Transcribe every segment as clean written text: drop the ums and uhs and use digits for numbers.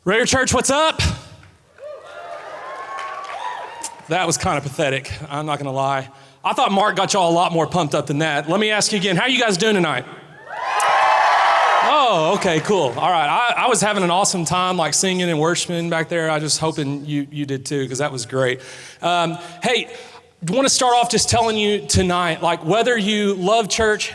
Raider Church, what's up? That was kind of pathetic. I'm not going to lie. I thought Mark got y'all a lot more pumped up than that. Let me ask you again, how are you guys doing tonight? Oh, okay, cool. All right. I was having an awesome time like singing and worshiping back there. I just hoping you did too, because that was great. Hey, I want to start off just telling you tonight, like whether you love church,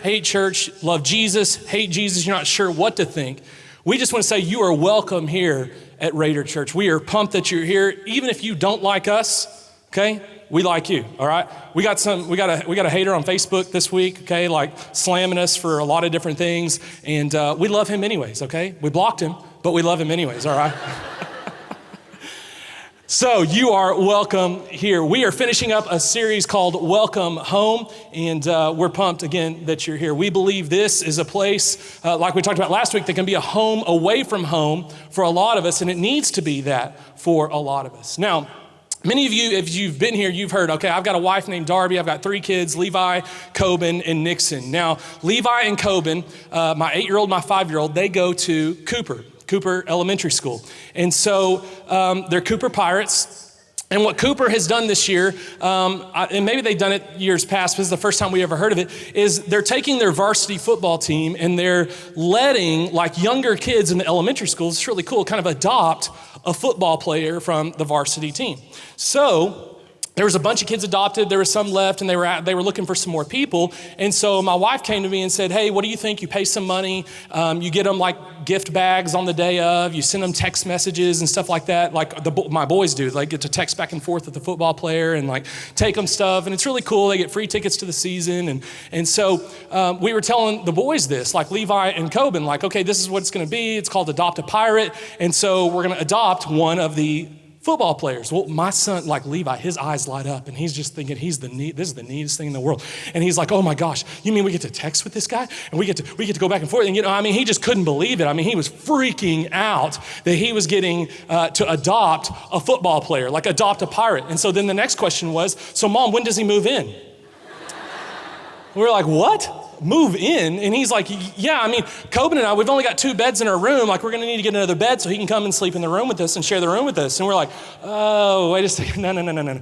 love Jesus, hate Jesus, you're not sure what to think. We just want to say you are welcome here at Raider Church. We are pumped that you're here. Even if you don't like us, okay, we like you, all right? We got a hater on Facebook this week, okay, like slamming us for a lot of different things, and we love him anyways, okay? We blocked him, but we love him anyways, all right? So you are welcome here. We are finishing up a series called Welcome Home, and we're pumped again that you're here. We believe this is a place, like we talked about last week, that can be a home away from home for a lot of us, and it needs to be that for a lot of us. Now, many of you, if you've been here, you've heard, okay, I've got a wife named Darby, I've got 3 kids, Levi, Coben, and Nixon. Now, Levi and Coben, my 8-year-old, my 5-year-old, They go to Cooper Elementary School. And so they're Cooper Pirates. And what Cooper has done this year, and maybe they've done it years past, but this is the first time we ever heard of it, is they're taking their varsity football team and they're letting like younger kids in the elementary schools, it's really cool, kind of adopt a football player from the varsity team. So there was a bunch of kids adopted, there was some left, and they were looking for some more people. And so my wife came to me and said, hey, what do you think? You pay some money, you get them like gift bags on the day of, you send them text messages and stuff like that, like my boys do. They get to text back and forth with the football player and like take them stuff, and it's really cool. They get free tickets to the season. And so we were telling the boys this, like Levi and Coben, like, okay, this is what it's gonna be. It's called Adopt a Pirate. And so we're gonna adopt one of the football players. Well, my son, like Levi, his eyes light up and he's just thinking this is the neatest thing in the world. And he's like, oh my gosh, you mean we get to text with this guy? And we get to go back and forth. And he just couldn't believe it. I mean, he was freaking out that he was getting to adopt a football player, like adopt a pirate. And so then the next question was, so Mom, when does he move in? We were like, what? Move in? And he's like, yeah, I mean, Coben and I, we've only got 2 beds in our room. Like, we're going to need to get another bed so he can come and sleep in the room with us and share the room with us. And we're like, oh, wait a second. No.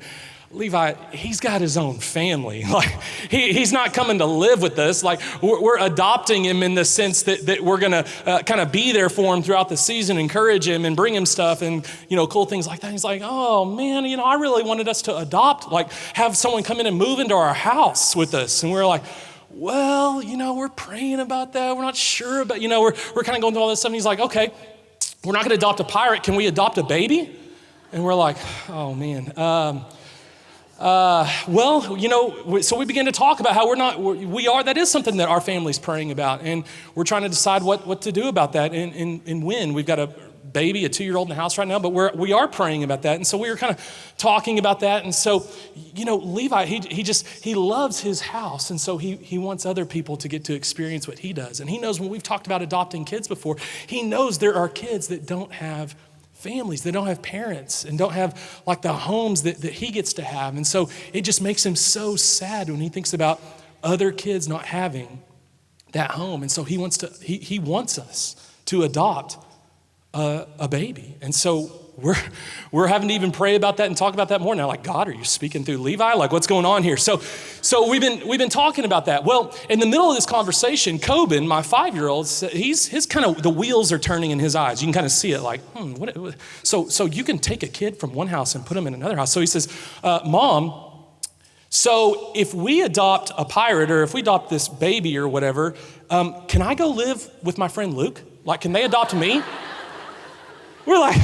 Levi, he's got his own family. Like, he's not coming to live with us. Like, we're adopting him in the sense that we're going to kind of be there for him throughout the season, encourage him and bring him stuff and, cool things like that. He's like, oh man, I really wanted us to adopt, like have someone come in and move into our house with us. And we're like, well, we're praying about that. We're not sure, but we're kind of going through all this stuff. And he's like, okay, we're not going to adopt a pirate. Can we adopt a baby? And we're like, oh man. So we began to talk about how that is something that our family's praying about. And we're trying to decide what to do about that and when. We've got a baby, a 2-year-old in the house right now, but we are praying about that. And so we were kind of talking about that. And so, Levi, he loves his house. And so he wants other people to get to experience what he does. And he knows when we've talked about adopting kids before, he knows there are kids that don't have families, they don't have parents and don't have like the homes that he gets to have. And so it just makes him so sad when he thinks about other kids not having that home. And so he wants us to adopt a baby. And so we're having to even pray about that and talk about that more now. Like, God, are you speaking through Levi? Like, what's going on here? So we've been talking about that. Well, in the middle of this conversation, Coben, my 5-year-old, his kind of the wheels are turning in his eyes. You can kind of see it, like, what? So you can take a kid from one house and put him in another house. So he says, Mom, so if we adopt a pirate or if we adopt this baby or whatever, can I go live with my friend Luke? Like, can they adopt me? We're like,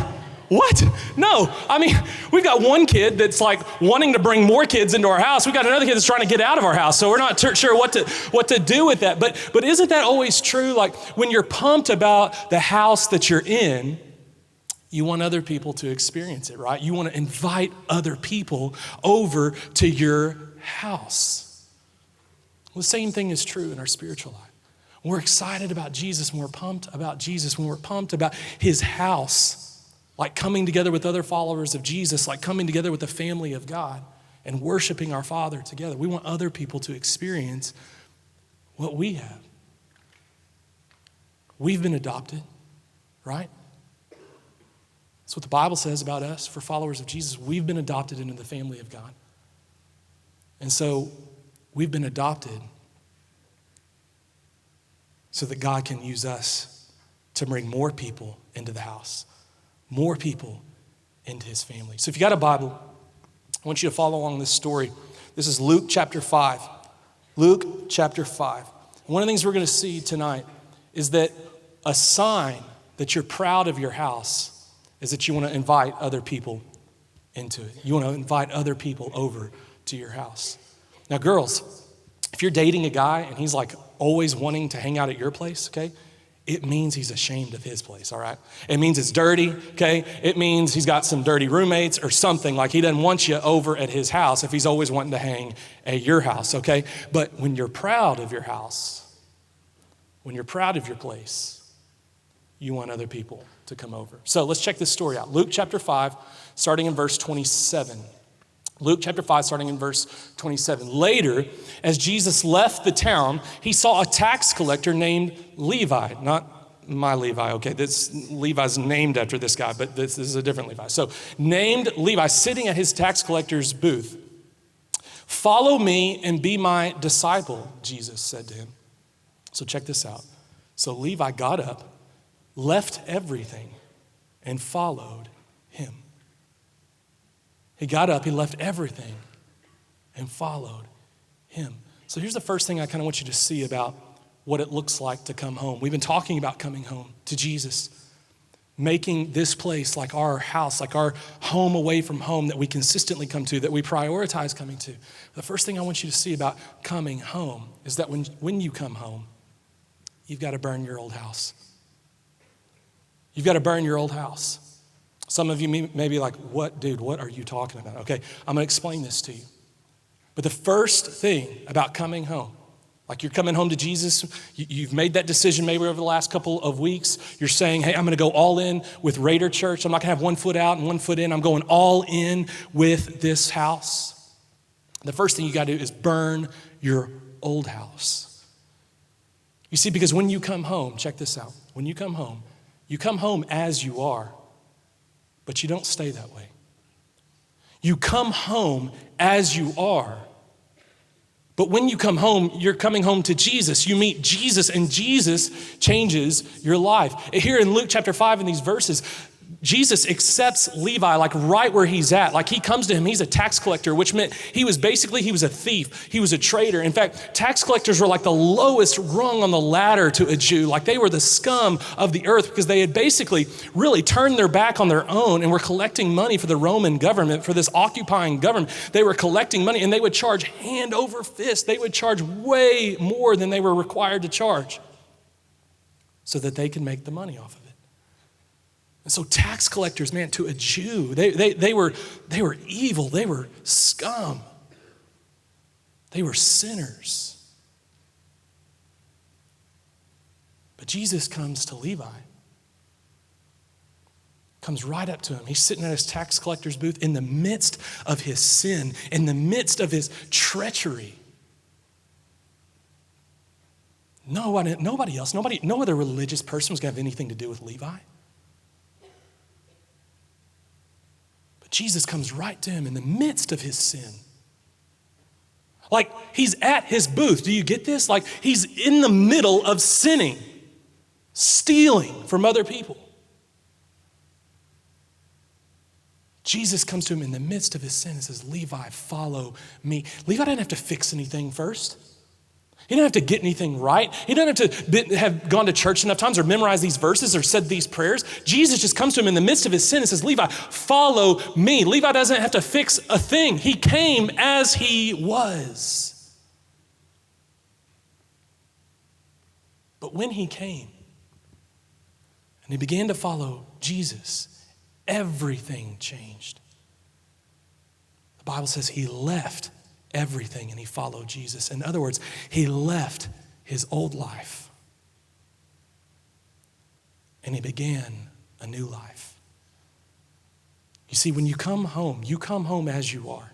what? No. I mean, we've got one kid that's like wanting to bring more kids into our house. We've got another kid that's trying to get out of our house. So we're not sure what to do with that. But isn't that always true? Like when you're pumped about the house that you're in, you want other people to experience it, right? You want to invite other people over to your house. Well, the same thing is true in our spiritual life. When we're excited about Jesus, when we're pumped about Jesus, when we're pumped about his house, like coming together with other followers of Jesus, like coming together with the family of God and worshiping our Father together. We want other people to experience what we have. We've been adopted, right? That's what the Bible says about us. For followers of Jesus, we've been adopted into the family of God. And so we've been adopted so that God can use us to bring more people into the house, more people into his family. So if you got a Bible, I want you to follow along this story. This is Luke chapter 5. Luke chapter 5. One of the things we're going to see tonight is that a sign that you're proud of your house is that you want to invite other people into it. You want to invite other people over to your house. Now, girls, if you're dating a guy and he's like always wanting to hang out at your place, okay, it means he's ashamed of his place, all right? It means it's dirty, okay? It means he's got some dirty roommates or something, like he doesn't want you over at his house if he's always wanting to hang at your house, okay? But when you're proud of your house, when you're proud of your place, you want other people to come over. So let's check this story out. Luke chapter 5, starting in verse 27. Luke chapter 5, starting in verse 27. Later, as Jesus left the town, he saw a tax collector named Levi. Not my Levi, okay? This Levi's named after this guy, but this is a different Levi. So, named Levi, sitting at his tax collector's booth. Follow me and be my disciple, Jesus said to him. So check this out. So Levi got up, left everything, and followed him. He got up, he left everything, and followed him. So here's the first thing I kind of want you to see about what it looks like to come home. We've been talking about coming home to Jesus, making this place like our house, like our home away from home that we consistently come to, that we prioritize coming to. The first thing I want you to see about coming home is that when you come home, you've got to burn your old house. You've got to burn your old house. Some of you may be like, what, dude, what are you talking about? Okay, I'm going to explain this to you. But the first thing about coming home, like you're coming home to Jesus, you've made that decision maybe over the last couple of weeks. You're saying, hey, I'm going to go all in with Raider Church. I'm not going to have 1 foot out and 1 foot in. I'm going all in with this house. The first thing you got to do is burn your old house. You see, because when you come home, check this out. When you come home as you are. But you don't stay that way. You come home as you are. But when you come home, you're coming home to Jesus. You meet Jesus, and Jesus changes your life. Here in Luke chapter 5 in these verses, Jesus accepts Levi like right where he's at. Like he comes to him, he's a tax collector, which meant he was a thief. He was a traitor. In fact, tax collectors were like the lowest rung on the ladder to a Jew. Like they were the scum of the earth because they had basically really turned their back on their own and were collecting money for the Roman government, for this occupying government. They were collecting money and they would charge hand over fist. They would charge way more than they were required to charge so that they could make the money off of it. And so tax collectors, man, to a Jew, they were evil. They were scum. They were sinners. But Jesus comes to Levi, comes right up to him. He's sitting at his tax collector's booth in the midst of his sin, in the midst of his treachery. No other religious person was going to have anything to do with Levi. Jesus comes right to him in the midst of his sin. Like he's at his booth. Do you get this? Like he's in the middle of sinning, stealing from other people. Jesus comes to him in the midst of his sin and says, Levi, follow me. Levi didn't have to fix anything first. He didn't have to get anything right. He didn't have to have gone to church enough times or memorized these verses or said these prayers. Jesus just comes to him in the midst of his sin and says, Levi, follow me. Levi doesn't have to fix a thing. He came as he was. But when he came and he began to follow Jesus, everything changed. The Bible says he left everything and he followed Jesus. In other words, he left his old life and he began a new life. You see, when you come home as you are.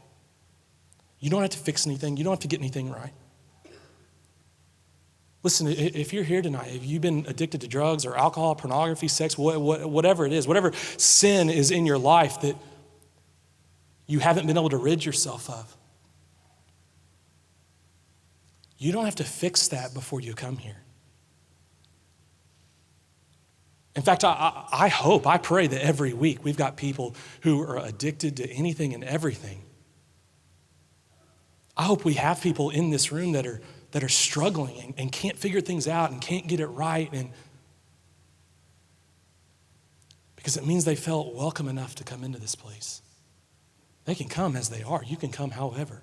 You don't have to fix anything. You don't have to get anything right. Listen, if you're here tonight, if you've been addicted to drugs or alcohol, pornography, sex, whatever it is, whatever sin is in your life that you haven't been able to rid yourself of, you don't have to fix that before you come here. In fact, I pray that every week we've got people who are addicted to anything and everything. I hope we have people in this room that are struggling and can't figure things out and can't get it right, and because it means they felt welcome enough to come into this place. They can come as they are. You can come however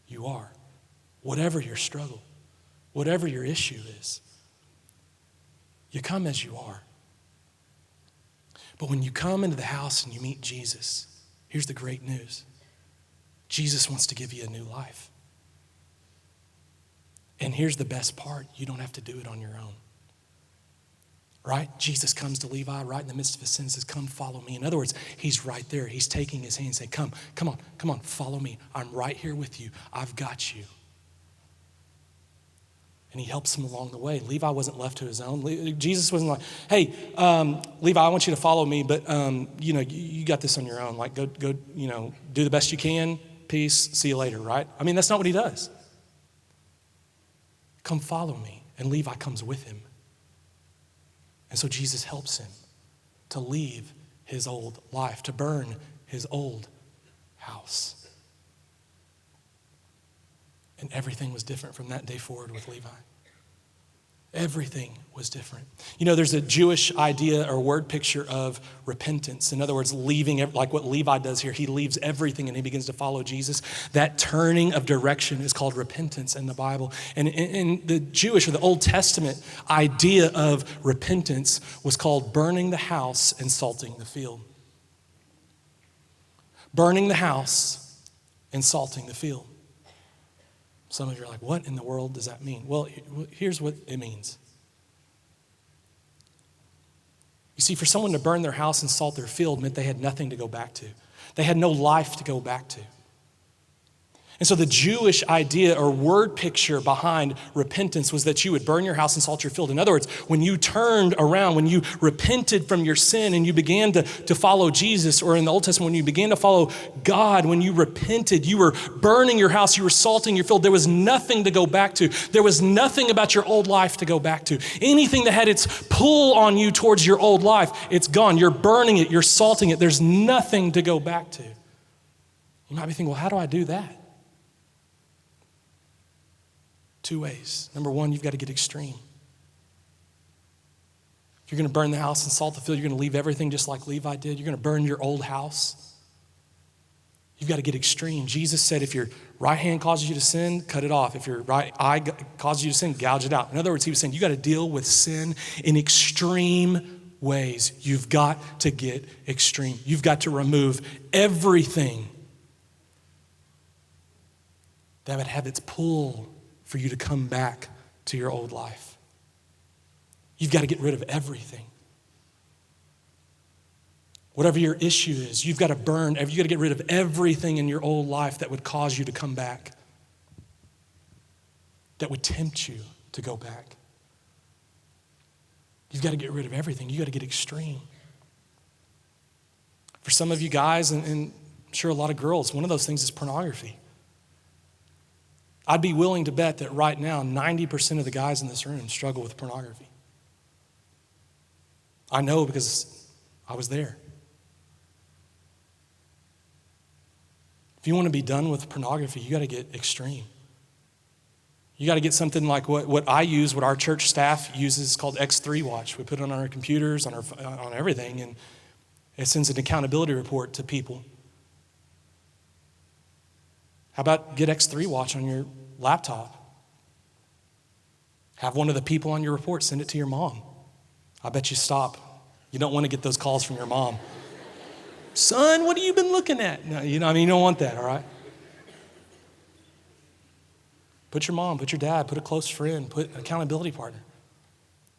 you are, whatever your struggle, whatever your issue is. You come as you are. But when you come into the house and you meet Jesus, here's the great news. Jesus wants to give you a new life. And here's the best part. You don't have to do it on your own. Right? Jesus comes to Levi right in the midst of his sin and says, come follow me. In other words, he's right there. He's taking his hand and saying, come on, follow me. I'm right here with you. I've got you. And he helps him along the way. Levi wasn't left to his own. Jesus wasn't like, hey, Levi, I want you to follow me, but you got this on your own. Like, go, do the best you can. Peace. See you later, right? I mean, that's not what he does. Come follow me. And Levi comes with him. And so Jesus helps him to leave his old life, to burn his old house. And everything was different from that day forward with Levi. Everything was different. There's a Jewish idea or word picture of repentance. In other words, leaving, like what Levi does here. He leaves everything and he begins to follow Jesus. That turning of direction is called repentance in the Bible. And in the Jewish or the Old Testament idea of repentance was called burning the house and salting the field. Burning the house and salting the field. Some of you are like, what in the world does that mean? Well, here's what it means. You see, for someone to burn their house and salt their field meant they had nothing to go back to. They had no life to go back to. And so the Jewish idea or word picture behind repentance was that you would burn your house and salt your field. In other words, when you turned around, when you repented from your sin and you began to follow Jesus, or in the Old Testament, when you began to follow God, when you repented, you were burning your house, you were salting your field. There was nothing to go back to. There was nothing about your old life to go back to. Anything that had its pull on you towards your old life, it's gone. You're burning it, you're salting it. There's nothing to go back to. You might be thinking, well, how do I do that? Two ways. Number one, you've got to get extreme. If you're going to burn the house and salt the field, you're going to leave everything just like Levi did. You're going to burn your old house. You've got to get extreme. Jesus said if your right hand causes you to sin, cut it off. If your right eye causes you to sin, gouge it out. In other words, he was saying you got to deal with sin in extreme ways. You've got to get extreme. You've got to remove everything that would have its pull for you to come back to your old life. You've got to get rid of everything. Whatever your issue is, you've got to you've got to get rid of everything in your old life that would cause you to come back, that would tempt you to go back. You've got to get rid of everything. You've got to get extreme. For some of you guys, and I'm sure a lot of girls, one of those things is pornography. I'd be willing to bet that right now, 90% of the guys in this room struggle with pornography. I know because I was there. If you want to be done with pornography, you got to get extreme. You got to get something like what I use, what our church staff uses, called X3 Watch. We put it on our computers, on everything, and it sends an accountability report to people. How about get X3 Watch on your laptop? Have one of the people on your report send it to your mom. I bet you stop. You don't want to get those calls from your mom. Son, what have you been looking at? No, you don't want that, all right? Put your mom, put your dad, put a close friend, put an accountability partner.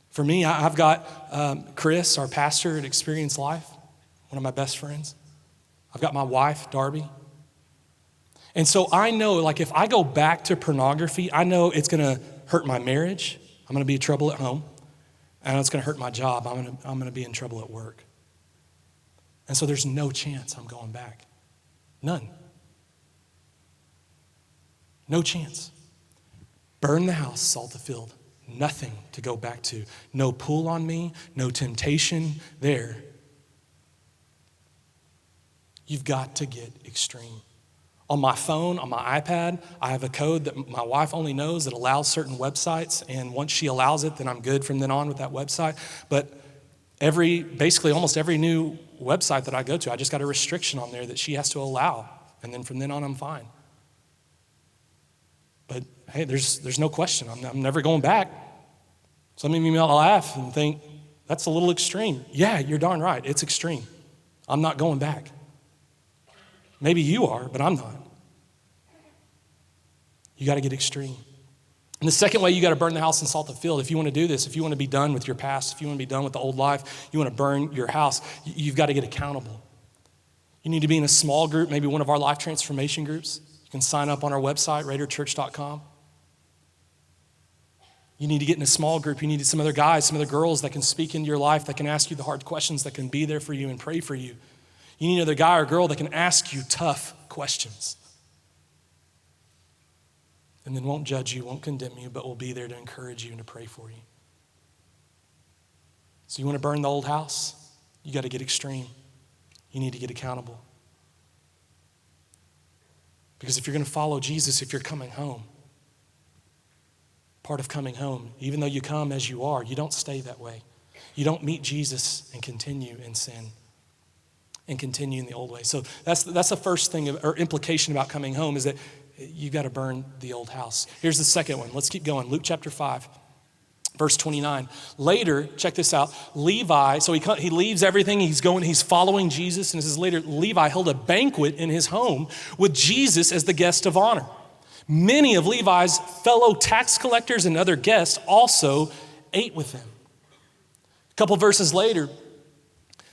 For me, I've got Chris, our pastor at Experience Life, one of my best friends. I've got my wife, Darby. And so I know, like, if I go back to pornography, I know it's going to hurt my marriage. I'm going to be in trouble at home. And it's going to hurt my job. I'm going to be in trouble at work. And so there's no chance I'm going back. None. No chance. Burn the house, salt the field. Nothing to go back to. No pull on me, no temptation there. You've got to get extreme. On my phone, on my iPad, I have a code that my wife only knows that allows certain websites, and once she allows it, then I'm good from then on with that website. But basically almost every new website that I go to, I just got a restriction on there that she has to allow, and then from then on, I'm fine. But hey, there's no question. I'm never going back. Some of you may laugh and think, that's a little extreme. Yeah, you're darn right. It's extreme. I'm not going back. Maybe you are, but I'm not. You got to get extreme. And the second way, you got to burn the house and salt the field. If you want to do this, if you want to be done with your past, if you want to be done with the old life, you want to burn your house, you've got to get accountable. You need to be in a small group, maybe one of our life transformation groups. You can sign up on our website, raiderchurch.com. You need to get in a small group. You need some other guys, some other girls that can speak into your life, that can ask you the hard questions, that can be there for you and pray for you. You need another guy or girl that can ask you tough questions. And then won't judge you, won't condemn you, but will be there to encourage you and to pray for you. So you want to burn the old house? You got to get extreme. You need to get accountable. Because if you're going to follow Jesus, if you're coming home, part of coming home, even though you come as you are, you don't stay that way. You don't meet Jesus and continue in sin and continue in the old way. So that's the first thing or implication about coming home, is that you got to burn the old house. Here's the second one. Let's keep going. Luke chapter 5, verse 29. Later, check this out. Levi, so he leaves everything. He's following Jesus. And it says later, Levi held a banquet in his home with Jesus as the guest of honor. Many of Levi's fellow tax collectors and other guests also ate with him. A couple verses later,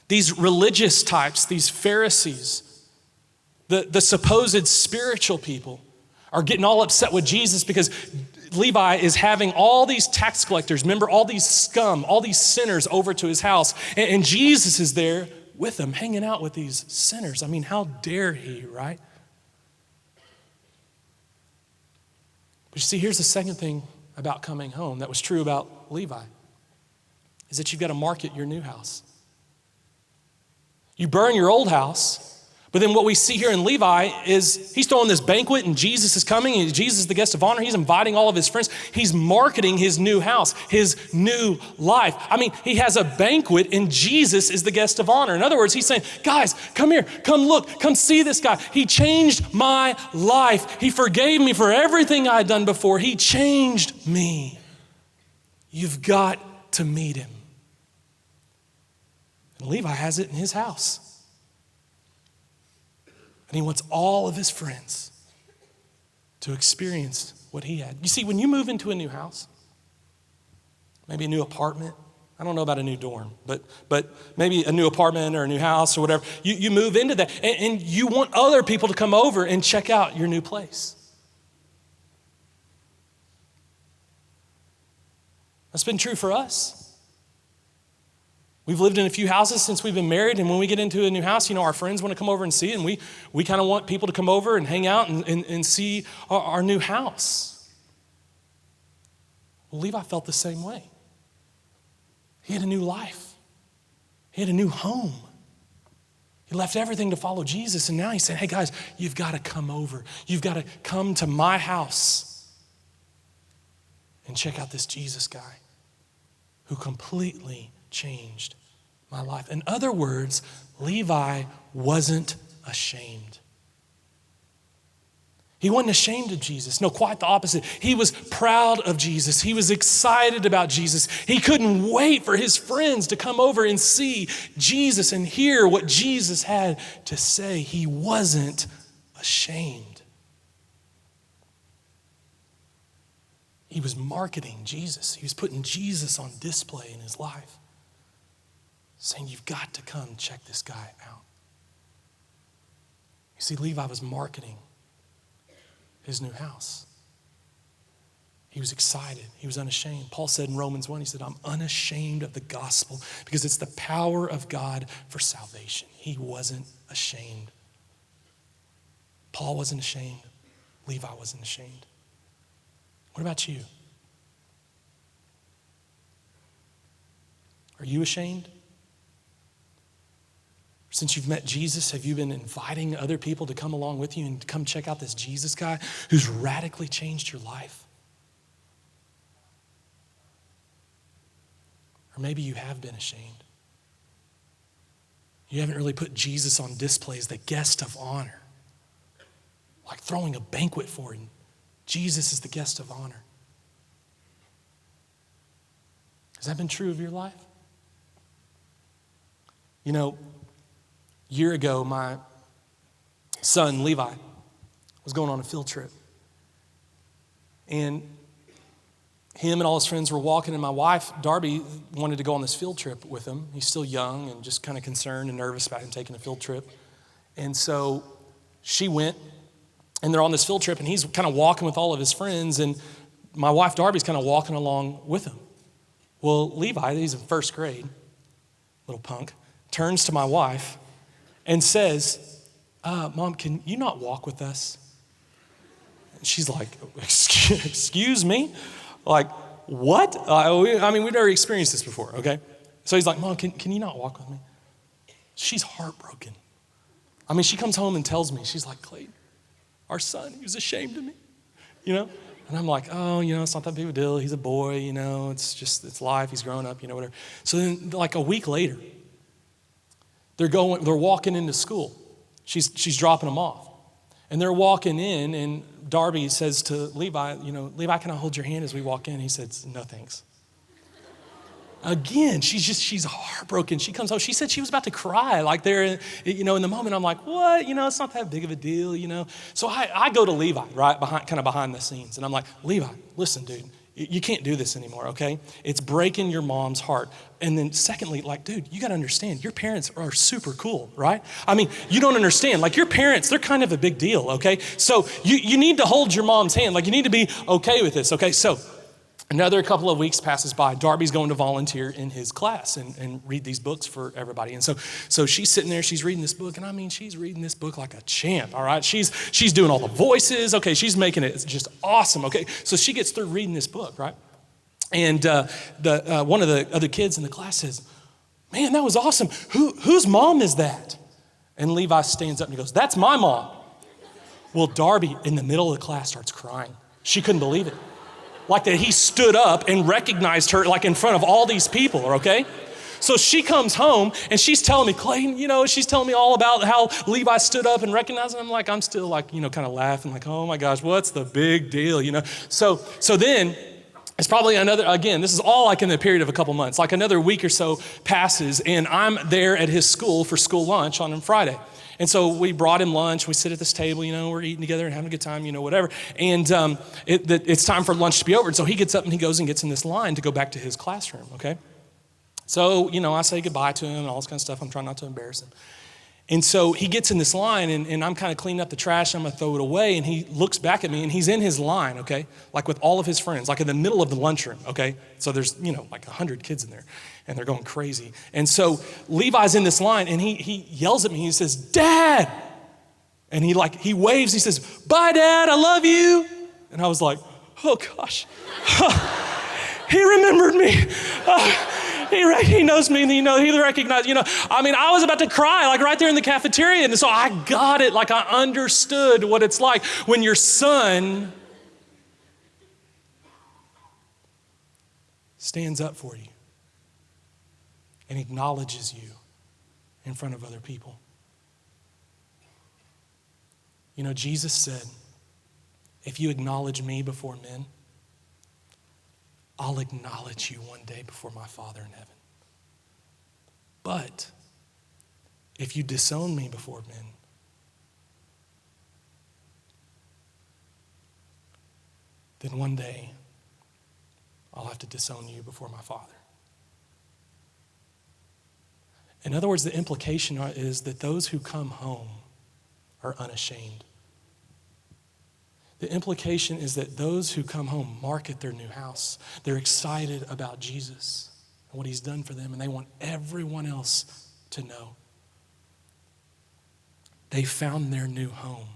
these religious types, these Pharisees, the supposed spiritual people, are getting all upset with Jesus because Levi is having all these tax collectors, remember, all these scum, all these sinners over to his house, and Jesus is there with them, hanging out with these sinners. I mean, how dare he, right? But you see, here's the second thing about coming home that was true about Levi, is that you've got to market your new house. You burn your old house, but then what we see here in Levi is he's throwing this banquet and Jesus is coming, and Jesus is the guest of honor. He's inviting all of his friends. He's marketing his new house, his new life. I mean, he has a banquet and Jesus is the guest of honor. In other words, he's saying, guys, come here, come look, come see this guy. He changed my life. He forgave me for everything I'd done before. He changed me. You've got to meet him. And Levi has it in his house. And he wants all of his friends to experience what he had. You see, when you move into a new house, maybe a new apartment, I don't know about a new dorm, but maybe a new apartment or a new house or whatever, you move into that and you want other people to come over and check out your new place. That's been true for us. We've lived in a few houses since we've been married, and when we get into a new house, our friends want to come over and see it, and we kind of want people to come over and hang out and see our new house. Well, Levi felt the same way. He had a new life. He had a new home. He left everything to follow Jesus, and now he's saying, hey guys, you've got to come over. You've got to come to my house and check out this Jesus guy who completely changed my life. In other words, Levi wasn't ashamed. He wasn't ashamed of Jesus. No, quite the opposite. He was proud of Jesus. He was excited about Jesus. He couldn't wait for his friends to come over and see Jesus and hear what Jesus had to say. He wasn't ashamed. He was marketing Jesus. He was putting Jesus on display in his life, saying, you've got to come check this guy out. You see, Levi was marketing his new house. He was excited. He was unashamed. Paul said in Romans 1, he said, I'm unashamed of the gospel because it's the power of God for salvation. He wasn't ashamed. Paul wasn't ashamed. Levi wasn't ashamed. What about you? Are you ashamed? Since you've met Jesus, have you been inviting other people to come along with you and come check out this Jesus guy who's radically changed your life? Or maybe you have been ashamed. You haven't really put Jesus on display as the guest of honor, like throwing a banquet for him. Jesus is the guest of honor. Has that been true of your life? You know, a year ago, my son, Levi, was going on a field trip. And him and all his friends were walking, and my wife, Darby, wanted to go on this field trip with him. He's still young and just kind of concerned and nervous about him taking a field trip. And so she went, and they're on this field trip, and he's kind of walking with all of his friends, and my wife, Darby's kind of walking along with him. Well, Levi, he's in first grade, little punk, turns to my wife and says, Mom, can you not walk with us? And she's like, excuse me? Like, what? I mean, we've never experienced this before, okay? So he's like, Mom, can you not walk with me? She's heartbroken. I mean, she comes home and tells me, she's like, Clayton, our son, he was ashamed of me, you know? And I'm like, oh, it's not that big of a deal. He's a boy, it's life. He's growing up, whatever. So then like a week later, they're walking into school. She's dropping them off. And they're walking in, and Darby says to Levi, Levi, can I hold your hand as we walk in? He says, no, thanks. Again, she's heartbroken. She comes home. She said she was about to cry, like there, in the moment. I'm like, what? It's not that big of a deal, So I go to Levi, right, behind the scenes. And I'm like, Levi, listen, dude, you can't do this anymore, okay? It's breaking your mom's heart. And then secondly, like, dude, you got to understand, your parents are super cool, right? I mean, you don't understand. Like, your parents, they're kind of a big deal, okay? So you need to hold your mom's hand. Like, you need to be okay with this, okay? So another couple of weeks passes by. Darby's going to volunteer in his class and read these books for everybody. And so she's sitting there, she's reading this book, and I mean, she's reading this book like a champ, all right? She's doing all the voices, okay? She's making it just awesome, okay? So she gets through reading this book, right? And one of the other kids in the class says, man, that was awesome. Whose mom is that? And Levi stands up and he goes, that's my mom. Well, Darby, in the middle of the class, starts crying. She couldn't believe it. Like that he stood up and recognized her like in front of all these people, okay? So she comes home and she's telling me, Clayton, she's telling me all about how Levi stood up and recognized him. I'm still like, kind of laughing like, oh my gosh, what's the big deal, So then it's probably this is all like in the period of a couple months, like another week or so passes and I'm there at his school for school lunch on Friday. And so we brought him lunch. We sit at this table, we're eating together and having a good time, whatever. And it's time for lunch to be over. And so he gets up and he goes and gets in this line to go back to his classroom, okay? So, I say goodbye to him and all this kind of stuff. I'm trying not to embarrass him. And so he gets in this line and I'm kind of cleaning up the trash. I'm going to throw it away. And he looks back at me and he's in his line, okay? Like with all of his friends, like in the middle of the lunchroom, okay? So there's, like 100 kids in there and they're going crazy. And so Levi's in this line and he yells at me. He says, Dad. And he waves. He says, bye, Dad. I love you. And I was like, oh gosh. He remembered me. He knows me, and he recognized, I was about to cry, like right there in the cafeteria. And so I got it, like I understood what it's like when your son stands up for you and acknowledges you in front of other people. Jesus said, if you acknowledge me before men, I'll acknowledge you one day before my Father in heaven. But if you disown me before men, then one day I'll have to disown you before my Father. In other words, the implication is that those who come home are unashamed. The implication is that those who come home market their new house. They're excited about Jesus and what he's done for them, and they want everyone else to know. They found their new home.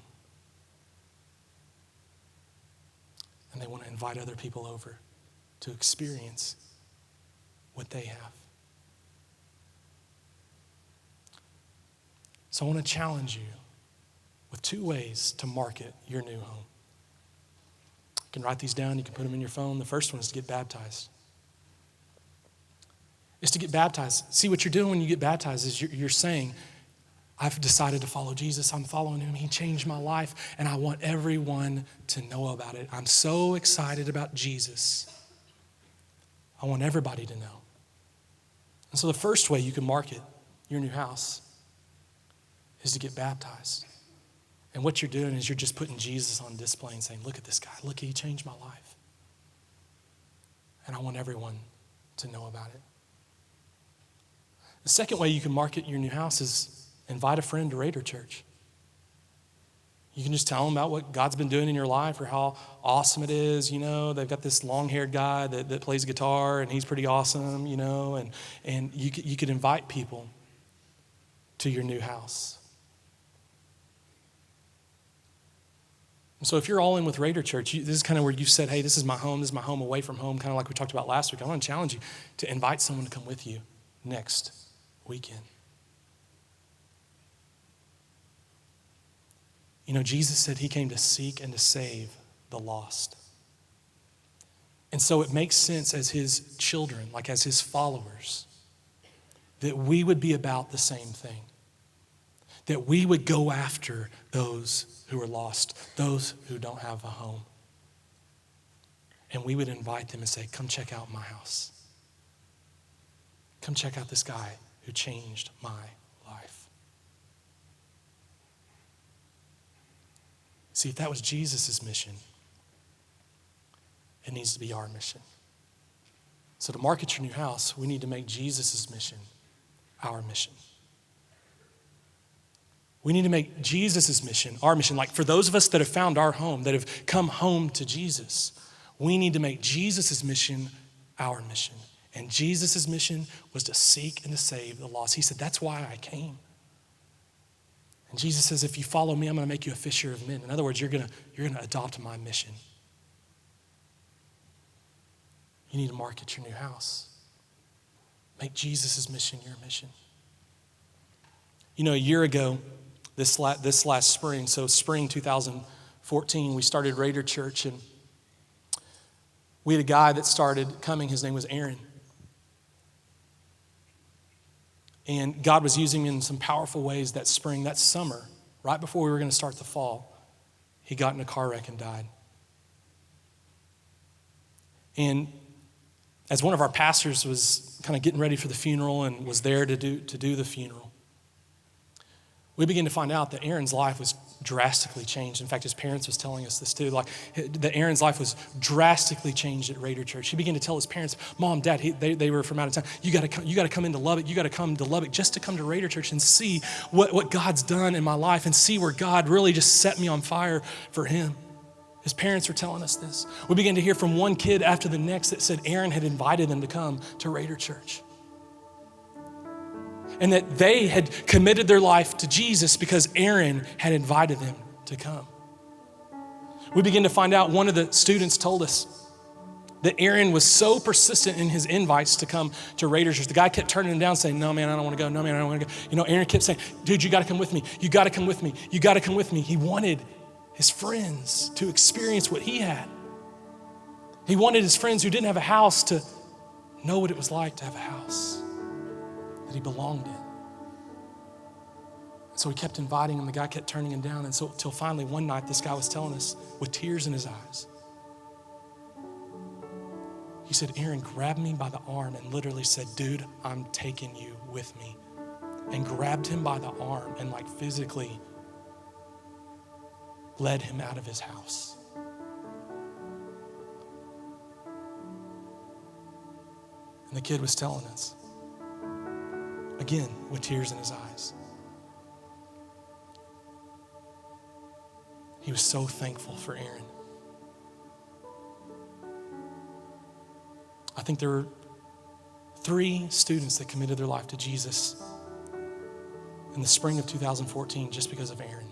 And they want to invite other people over to experience what they have. So I want to challenge you with 2 ways to market your new home. You can write these down. You can put them in your phone. The first one is to get baptized. It's to get baptized. See, what you're doing when you get baptized is you're saying, I've decided to follow Jesus. I'm following him. He changed my life, and I want everyone to know about it. I'm so excited about Jesus. I want everybody to know. And so the first way you can market your new house is to get baptized. And what you're doing is you're just putting Jesus on display and saying, look at this guy. Look, he changed my life. And I want everyone to know about it. The second way you can market your new house is invite a friend to Raider Church. You can just tell them about what God's been doing in your life or how awesome it is. You know, they've got this long-haired guy that plays guitar, and he's pretty awesome, you know, and you could invite people to your new house. And so if you're all in with Raider Church, this is kind of where you said, hey, this is my home away from home, kind of like we talked about last week. I want to challenge you to invite someone to come with you next weekend. You know, Jesus said he came to seek and to save the lost. And so it makes sense as his children, like as his followers, that we would be about the same thing. That we would go after those who are lost, those who don't have a home. And we would invite them and say, come check out my house. Come check out this guy who changed my life. See, if that was Jesus' mission, it needs to be our mission. So to market your new house, we need to make Jesus' mission our mission. We need to make Jesus' mission our mission. Like for those of us that have found our home, that have come home to Jesus, we need to make Jesus' mission our mission. And Jesus' mission was to seek and to save the lost. He said, that's why I came. And Jesus says, if you follow me, I'm going to make you a fisher of men. In other words, you're going to adopt my mission. You need to market your new house. Make Jesus' mission your mission. You know, a year ago, this last spring, so spring 2014, we started Raider Church, and we had a guy that started coming. His name was Aaron. And God was using him in some powerful ways that spring, that summer, right before we were going to start the fall. He got in a car wreck and died. And as one of our pastors was kind of getting ready for the funeral and was there to do the funeral, we began to find out that Aaron's life was drastically changed. In fact, his parents was telling us this too, like that Aaron's life was drastically changed at Raider Church. He began to tell his parents, Mom, Dad, they were from out of town. You got to come into Lubbock. You got to come to Lubbock just to come to Raider Church and see what God's done in my life and see where God really just set me on fire for him. His parents were telling us this. We began to hear from one kid after the next that said Aaron had invited them to come to Raider Church. And that they had committed their life to Jesus because Aaron had invited them to come. We began to find out, one of the students told us that Aaron was so persistent in his invites to come to Raider Church. The guy kept turning him down saying, no, man, I don't want to go. No, man, I don't want to go. You know, Aaron kept saying, dude, you got to come with me. You got to come with me. You got to come with me. He wanted his friends to experience what he had. He wanted his friends who didn't have a house to know what it was like to have a house that he belonged in. So he kept inviting him. The guy kept turning him down. And so till finally one night, this guy was telling us with tears in his eyes. He said, Aaron grabbed me by the arm and literally said, dude, I'm taking you with me. And grabbed him by the arm and like physically led him out of his house. And the kid was telling us, again, with tears in his eyes. He was so thankful for Aaron. I think there were 3 students that committed their life to Jesus in the spring of 2014 just because of Aaron.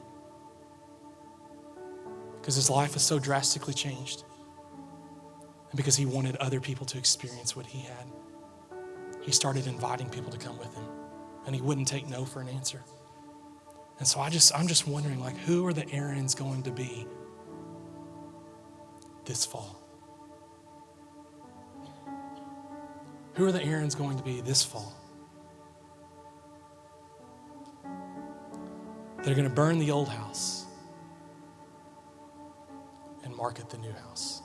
Because his life was so drastically changed. And because he wanted other people to experience what he had. He started inviting people to come with him. And he wouldn't take no for an answer. And so I'm just wondering, like, who are the Aarons going to be this fall? Who are the Aarons going to be this fall? They're going to burn the old house and market the new house.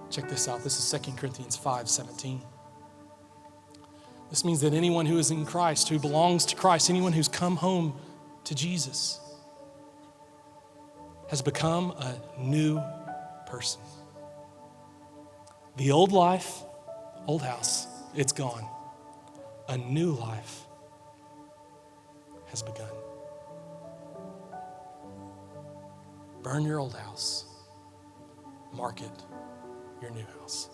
Check this out. This is 2 Corinthians 5:17. This means that anyone who is in Christ, who belongs to Christ, anyone who's come home to Jesus, has become a new person. The old life, old house, it's gone. A new life has begun. Burn your old house. Market your new house.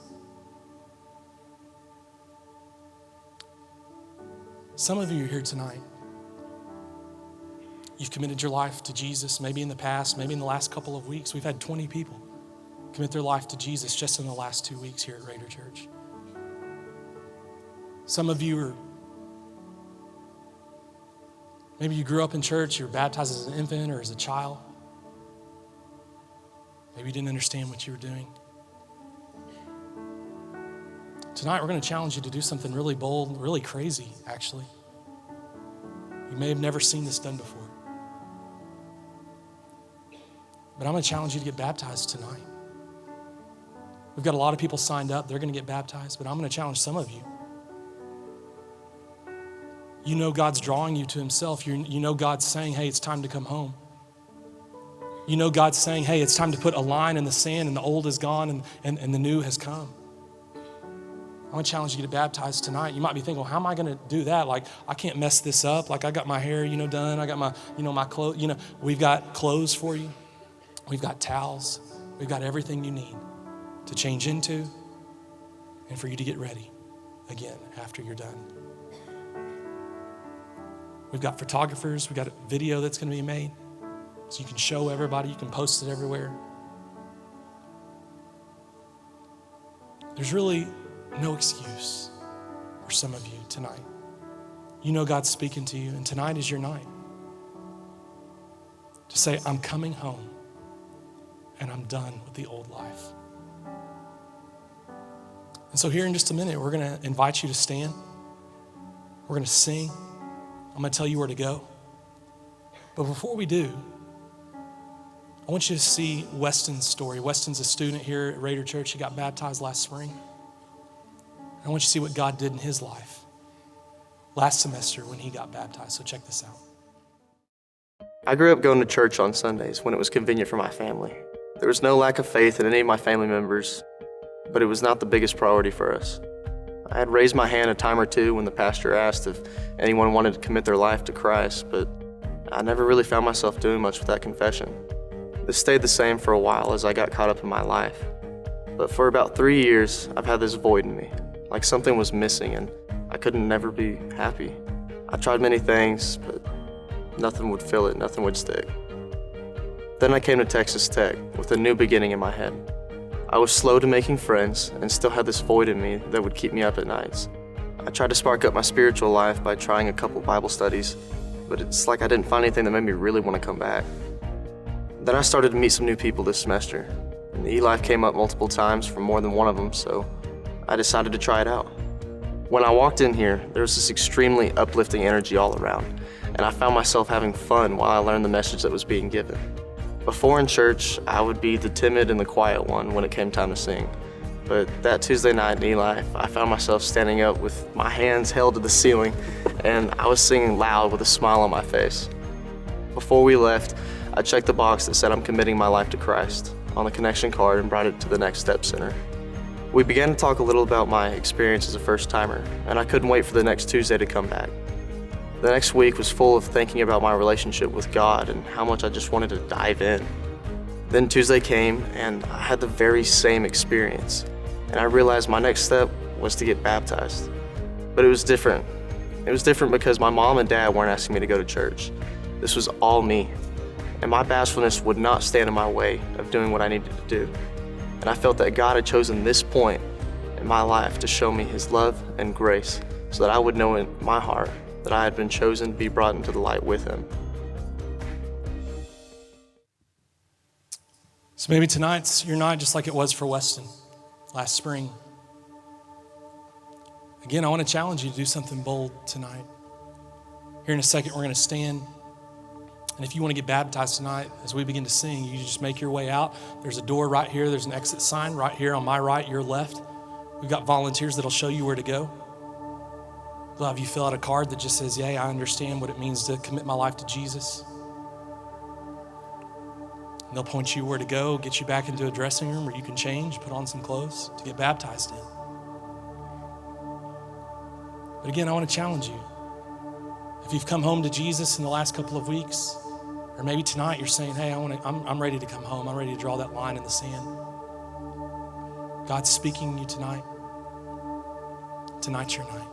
Some of you are here tonight. You've committed your life to Jesus, maybe in the past, maybe in the last couple of weeks. We've had 20 people commit their life to Jesus just in the last 2 weeks here at Raider Church. Some of you are, maybe you grew up in church, you were baptized as an infant or as a child. Maybe you didn't understand what you were doing. Tonight, we're going to challenge you to do something really bold, really crazy, actually. You may have never seen this done before. But I'm going to challenge you to get baptized tonight. We've got a lot of people signed up. They're going to get baptized, but I'm going to challenge some of you. You know God's drawing you to himself. You know God's saying, hey, it's time to come home. You know God's saying, hey, it's time to put a line in the sand and the old is gone and the new has come. I want to challenge you to get baptized tonight. You might be thinking, well, how am I going to do that? Like, I can't mess this up. Like, I got my hair, done. I got my, my clothes. We've got clothes for you. We've got towels. We've got everything you need to change into and for you to get ready again after you're done. We've got photographers. We've got a video that's going to be made so you can show everybody. You can post it everywhere. There's really no excuse for some of you tonight. You know God's speaking to you, and tonight is your night to say, I'm coming home, and I'm done with the old life. And so here in just a minute, we're going to invite you to stand. We're going to sing. I'm going to tell you where to go. But before we do, I want you to see Weston's story. Weston's a student here at Raider Church. He got baptized last spring. I want you to see what God did in his life last semester when he got baptized. So check this out. I grew up going to church on Sundays when it was convenient for my family. There was no lack of faith in any of my family members, but it was not the biggest priority for us. I had raised my hand a time or two when the pastor asked if anyone wanted to commit their life to Christ, but I never really found myself doing much with that confession. This stayed the same for a while as I got caught up in my life. But for about 3 years, I've had this void in me, like something was missing and I couldn't never be happy. I tried many things, but nothing would fill it, nothing would stick. Then I came to Texas Tech with a new beginning in my head. I was slow to making friends and still had this void in me that would keep me up at nights. I tried to spark up my spiritual life by trying a couple Bible studies, but it's like I didn't find anything that made me really want to come back. Then I started to meet some new people this semester, and E-Life came up multiple times for more than one of them, so I decided to try it out. When I walked in here, there was this extremely uplifting energy all around, and I found myself having fun while I learned the message that was being given. Before in church, I would be the timid and the quiet one when it came time to sing. But that Tuesday night in E-Life, I found myself standing up with my hands held to the ceiling, and I was singing loud with a smile on my face. Before we left, I checked the box that said I'm committing my life to Christ on the connection card and brought it to the Next Step Center. We began to talk a little about my experience as a first-timer, and I couldn't wait for the next Tuesday to come back. The next week was full of thinking about my relationship with God and how much I just wanted to dive in. Then Tuesday came, and I had the very same experience. And I realized my next step was to get baptized. But it was different. It was different because my mom and dad weren't asking me to go to church. This was all me. And my bashfulness would not stand in my way of doing what I needed to do. And I felt that God had chosen this point in my life to show me his love and grace so that I would know in my heart that I had been chosen to be brought into the light with him. So maybe tonight's your night just like it was for Weston last spring. Again, I want to challenge you to do something bold tonight. Here in a second, we're going to stand. And if you want to get baptized tonight, as we begin to sing, you just make your way out. There's a door right here. There's an exit sign right here on my right, your left. We've got volunteers that'll show you where to go. They'll have you fill out a card that just says, yeah, I understand what it means to commit my life to Jesus. And they'll point you where to go, get you back into a dressing room where you can change, put on some clothes to get baptized in. But again, I want to challenge you. If you've come home to Jesus in the last couple of weeks, or maybe tonight you're saying, hey, I'm ready to come home. I'm ready to draw that line in the sand. God's speaking to you tonight. Tonight's your night.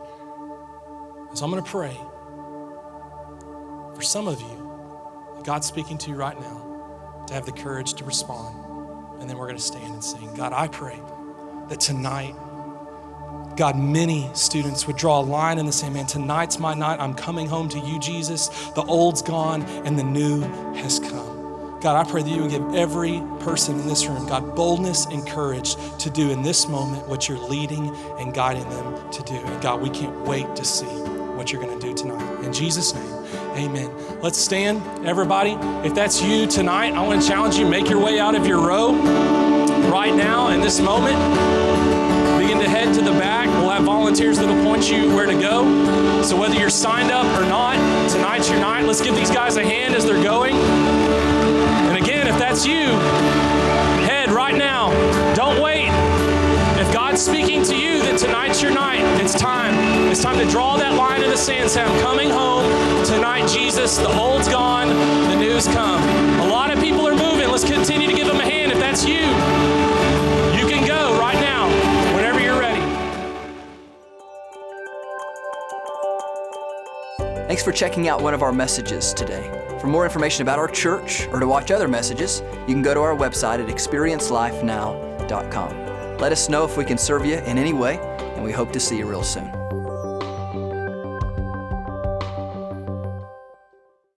So I'm going to pray for some of you that God's speaking to you right now to have the courage to respond. And then we're going to stand and sing. God, I pray that tonight, God, many students would draw a line in the sand. Man, tonight's my night. I'm coming home to you, Jesus. The old's gone and the new has come. God, I pray that you would give every person in this room, God, boldness and courage to do in this moment what you're leading and guiding them to do. And God, we can't wait to see what you're going to do tonight. In Jesus' name, amen. Let's stand, everybody. If that's you tonight, I want to challenge you, make your way out of your row right now in this moment. Begin to head to the back. We'll have volunteers that'll point you where to go. So whether you're signed up or not, tonight's your night. Let's give these guys a hand as they're going. And again, if that's you, head right now. Don't wait. If God's speaking to you, then tonight's your night. It's time. It's time to draw that line in the sand. Say, I'm coming home tonight, Jesus. The old's gone, the new's come. A lot of people are moving. Let's continue to give them a hand. If that's you, you can go right now, whenever you're ready. Thanks for checking out one of our messages today. For more information about our church or to watch other messages, you can go to our website at experiencelifenow.com. Let us know if we can serve you in any way, and we hope to see you real soon.